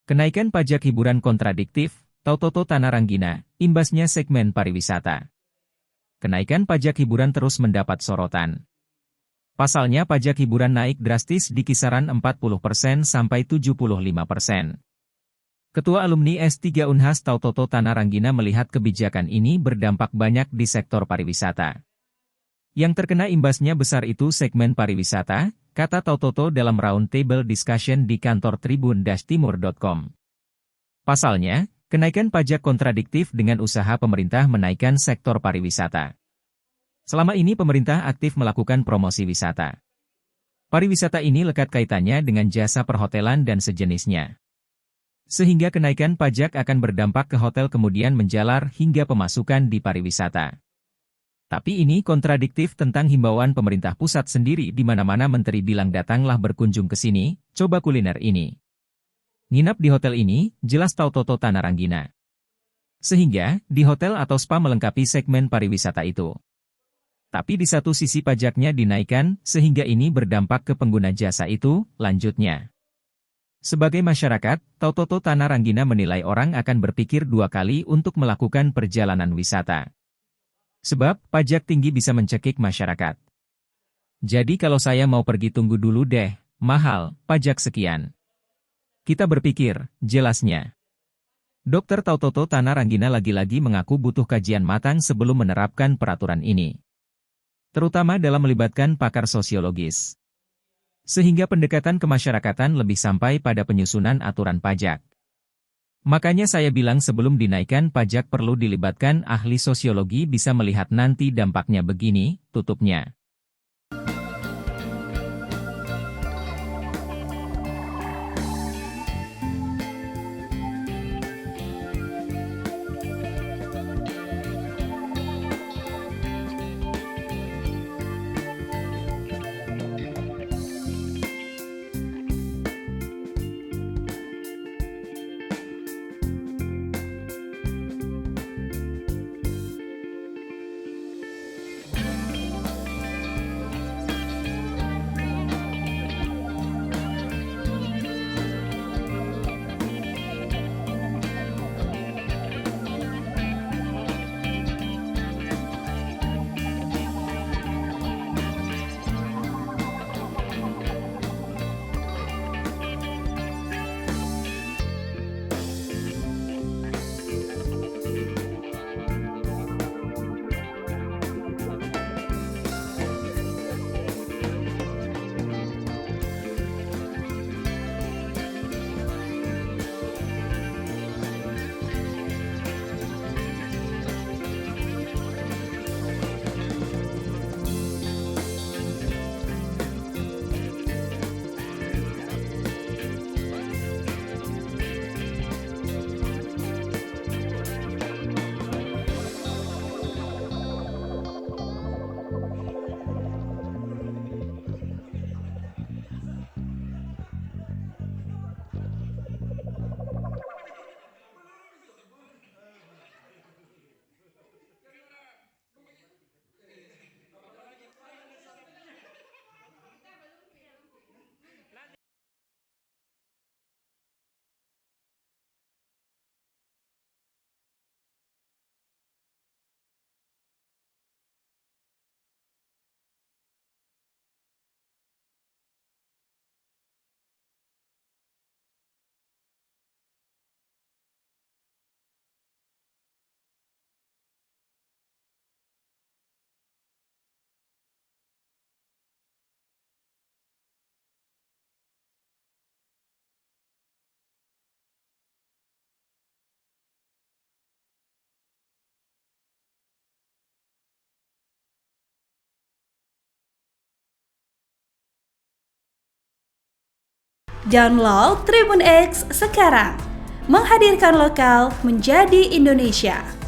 Kenaikan pajak hiburan kontradiktif, Tautoto Tanah Ranggina, imbasnya segmen pariwisata. Kenaikan pajak hiburan terus mendapat sorotan. Pasalnya pajak hiburan naik drastis di kisaran 40% sampai 75%. Ketua Alumni S3 Unhas Tautoto Tanah Ranggina melihat kebijakan ini berdampak banyak di sektor pariwisata. Yang terkena imbasnya besar itu segmen pariwisata, kata Tautoto dalam roundtable discussion di kantor tribun-timur.com. Pasalnya, kenaikan pajak kontradiktif dengan usaha pemerintah menaikkan sektor pariwisata. Selama ini pemerintah aktif melakukan promosi wisata. Pariwisata ini lekat kaitannya dengan jasa perhotelan dan sejenisnya. Sehingga kenaikan pajak akan berdampak ke hotel kemudian menjalar hingga pemasukan di pariwisata. Tapi ini kontradiktif tentang himbauan pemerintah pusat sendiri di mana-mana menteri bilang datanglah berkunjung ke sini, coba kuliner ini. Nginap di hotel ini, jelas Tautoto Tanah Ranggina. Sehingga, di hotel atau spa melengkapi segmen pariwisata itu. Tapi di satu sisi pajaknya dinaikkan, sehingga ini berdampak ke pengguna jasa itu, lanjutnya. Sebagai masyarakat, Tautoto Tanah Ranggina menilai orang akan berpikir dua kali untuk melakukan perjalanan wisata. Sebab, pajak tinggi bisa mencekik masyarakat. Jadi kalau saya mau pergi tunggu dulu deh, mahal, pajak sekian. Kita berpikir, jelasnya. Dr. Tautoto Tanah Ranggina lagi-lagi mengaku butuh kajian matang sebelum menerapkan peraturan ini. Terutama dalam melibatkan pakar sosiologis. Sehingga pendekatan kemasyarakatan lebih sampai pada penyusunan aturan pajak. Makanya saya bilang sebelum dinaikkan pajak perlu dilibatkan ahli sosiologi bisa melihat nanti dampaknya begini, tutupnya. Download Tribun X sekarang, menghadirkan lokal menjadi Indonesia.